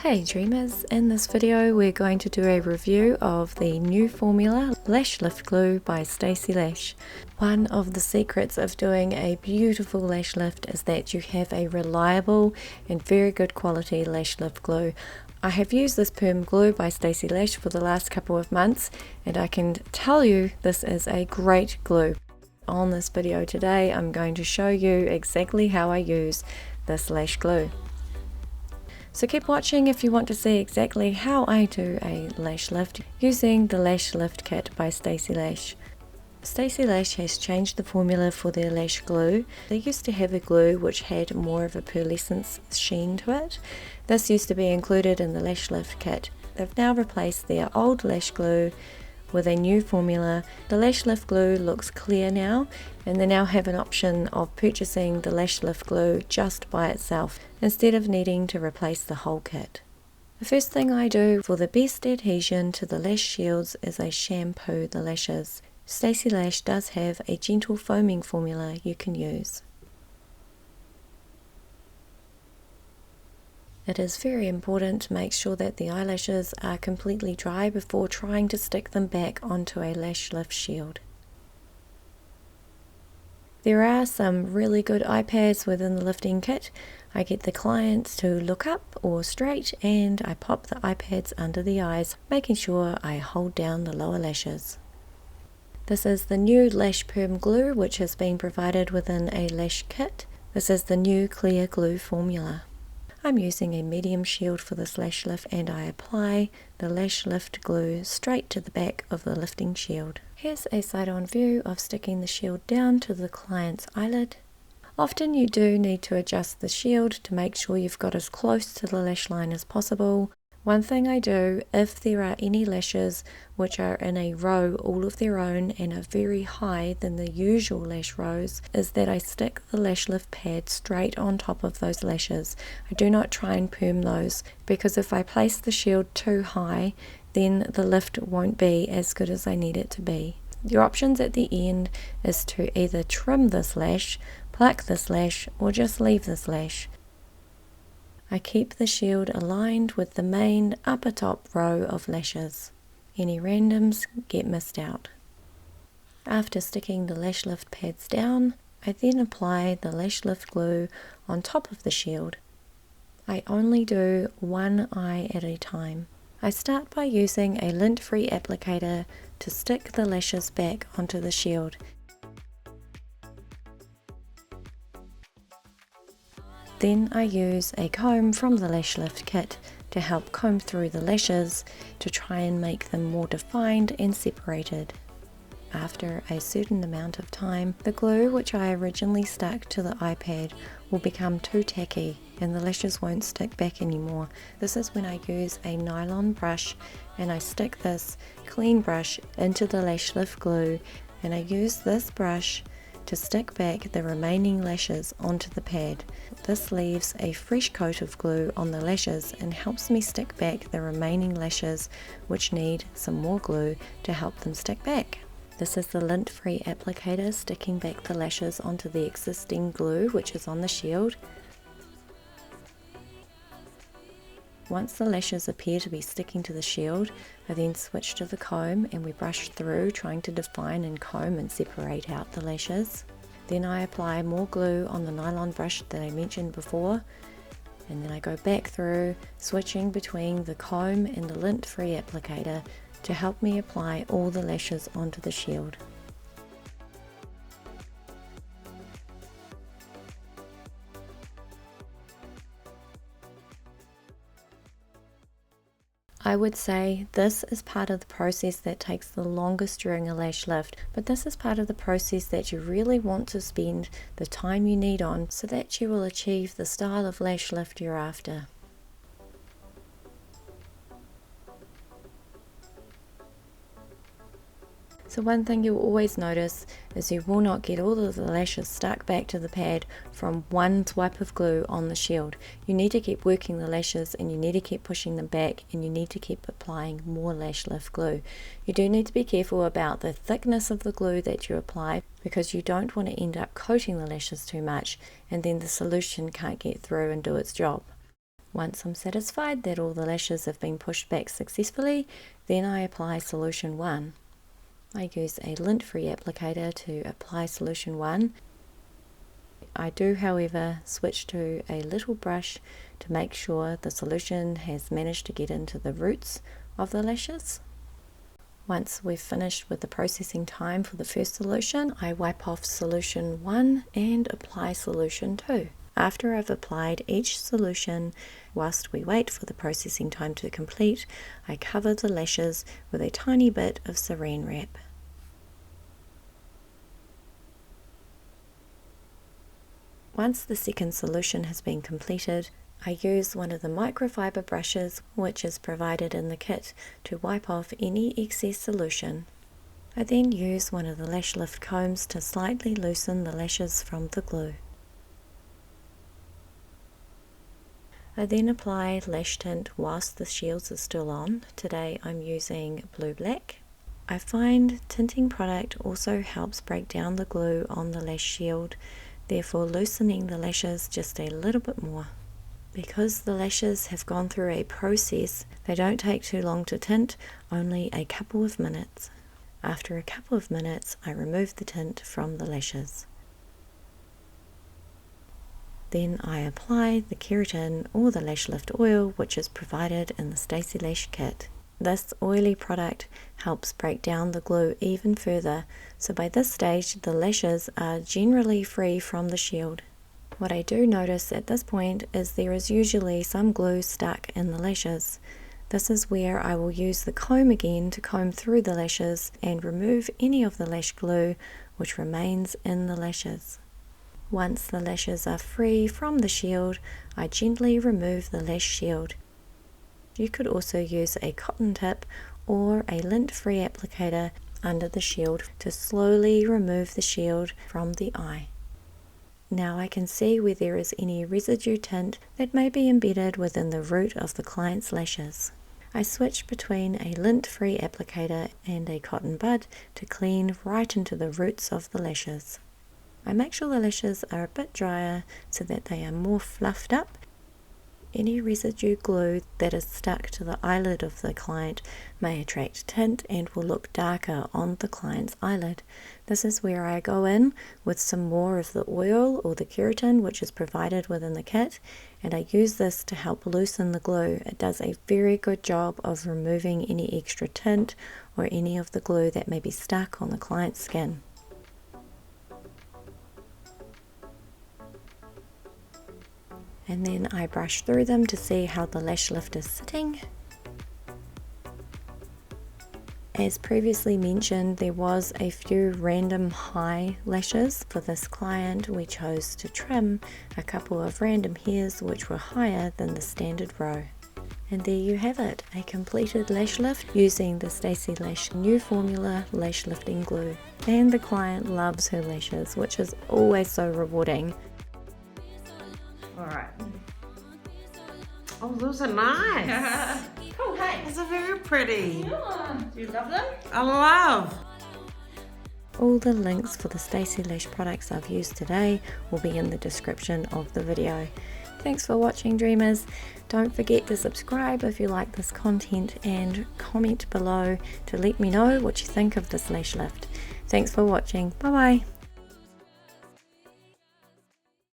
Hey dreamers, in this video we're going to do a review of the new formula Lash Lift Glue by Stacy Lash. One of the secrets of doing a beautiful lash lift is that you have a reliable and very good quality lash lift glue. I have used this perm glue by Stacy Lash for the last couple of months and I can tell you this is a great glue. On this video today I'm going to show you exactly how I use this lash glue. So keep watching if you want to see exactly how I do a lash lift using the Lash Lift Kit by Stacy Lash. Stacy Lash has changed the formula for their lash glue. They used to have a glue which had more of a pearlescent sheen to it. This used to be included in the Lash Lift Kit. They've now replaced their old lash glue with a new formula. The Lash Lift Glue looks clear now, and they now have an option of purchasing the Lash Lift Glue just by itself instead of needing to replace the whole kit. The first thing I do for the best adhesion to the lash shields is I shampoo the lashes. Stacy Lash does have a gentle foaming formula you can use. It is very important to make sure that the eyelashes are completely dry before trying to stick them back onto a lash lift shield. There are some really good Eyepads within the lifting kit. I get the clients to look up or straight and I pop the Eyepads under the eyes, making sure I hold down the lower lashes. This is the new Lash Perm Glue which has been provided within a lash kit. This is the new clear glue formula. I'm using a medium shield for this lash lift and I apply the lash lift glue straight to the back of the lifting shield. Here's a side-on view of sticking the shield down to the client's eyelid. Often you do need to adjust the shield to make sure you've got as close to the lash line as possible. One thing I do, if there are any lashes which are in a row all of their own and are very higher than the usual lash rows, is that I stick the lash lift pad straight on top of those lashes. I do not try and perm those because if I place the shield too high, then the lift won't be as good as I need it to be. Your options at the end is to either trim this lash, pluck this lash, or just leave this lash. I keep the shield aligned with the main upper top row of lashes. Any randoms get missed out. After sticking the lash lift pads down, I then apply the lash lift glue on top of the shield. I only do one eye at a time. I start by using a lint-free applicator to stick the lashes back onto the shield. Then I use a comb from the Lash Lift Kit to help comb through the lashes to try and make them more defined and separated. After a certain amount of time, the glue which I originally stuck to the iPad will become too tacky and the lashes won't stick back anymore. This is when I use a nylon brush and I stick this clean brush into the lash lift glue and I use this brush to stick back the remaining lashes onto the pad. This leaves a fresh coat of glue on the lashes and helps me stick back the remaining lashes which need some more glue to help them stick back. This is the lint-free applicator sticking back the lashes onto the existing glue which is on the shield. Once the lashes appear to be sticking to the shield, I then switch to the comb and we brush through trying to define and comb and separate out the lashes. Then I apply more glue on the nylon brush that I mentioned before, and then I go back through switching between the comb and the lint-free applicator to help me apply all the lashes onto the shield. I would say this is part of the process that takes the longest during a lash lift, but this is part of the process that you really want to spend the time you need on so that you will achieve the style of lash lift you're after. So one thing you'll always notice is you will not get all of the lashes stuck back to the pad from one swipe of glue on the shield. You need to keep working the lashes and you need to keep pushing them back and you need to keep applying more lash lift glue. You do need to be careful about the thickness of the glue that you apply because you don't want to end up coating the lashes too much and then the solution can't get through and do its job. Once I'm satisfied that all the lashes have been pushed back successfully, then I apply solution 1. I use a lint-free applicator to apply solution 1. I do, however, switch to a little brush to make sure the solution has managed to get into the roots of the lashes. Once we've finished with the processing time for the first solution, I wipe off solution 1 and apply solution 2. After I've applied each solution, whilst we wait for the processing time to complete, I cover the lashes with a tiny bit of saran wrap. Once the second solution has been completed, I use one of the microfiber brushes which is provided in the kit to wipe off any excess solution. I then use one of the lash lift combs to slightly loosen the lashes from the glue. I then apply lash tint whilst the shields are still on. Today I'm using blue black. I find tinting product also helps break down the glue on the lash shield, therefore loosening the lashes just a little bit more. Because the lashes have gone through a process, they don't take too long to tint, only a couple of minutes. After a couple of minutes, I remove the tint from the lashes. Then I apply the keratin or the lash lift oil, which is provided in the Stacy Lash kit. This oily product helps break down the glue even further, so by this stage the lashes are generally free from the shield. What I do notice at this point is there is usually some glue stuck in the lashes. This is where I will use the comb again to comb through the lashes and remove any of the lash glue which remains in the lashes. Once the lashes are free from the shield, I gently remove the lash shield. You could also use a cotton tip or a lint-free applicator under the shield to slowly remove the shield from the eye. Now I can see where there is any residue tint that may be embedded within the root of the client's lashes. I switch between a lint-free applicator and a cotton bud to clean right into the roots of the lashes. I make sure the lashes are a bit drier so that they are more fluffed up. Any residue glue that is stuck to the eyelid of the client may attract tint and will look darker on the client's eyelid. This is where I go in with some more of the oil or the keratin which is provided within the kit, and I use this to help loosen the glue. It does a very good job of removing any extra tint or any of the glue that may be stuck on the client's skin. And then I brush through them to see how the lash lift is sitting. As previously mentioned, there was a few random high lashes. For this client, we chose to trim a couple of random hairs which were higher than the standard row. And there you have it, a completed lash lift using the Stacy Lash new formula lash lifting glue. And the client loves her lashes, which is always so rewarding. Alright. Oh, those are nice. Cool, hey? Those are very pretty. Yeah. Do you love them? I love. All the links for the Stacy Lash products I've used today will be in the description of the video. Thanks for watching, dreamers. Don't forget to subscribe if you like this content and comment below to let me know what you think of this lash lift. Thanks for watching. Bye bye.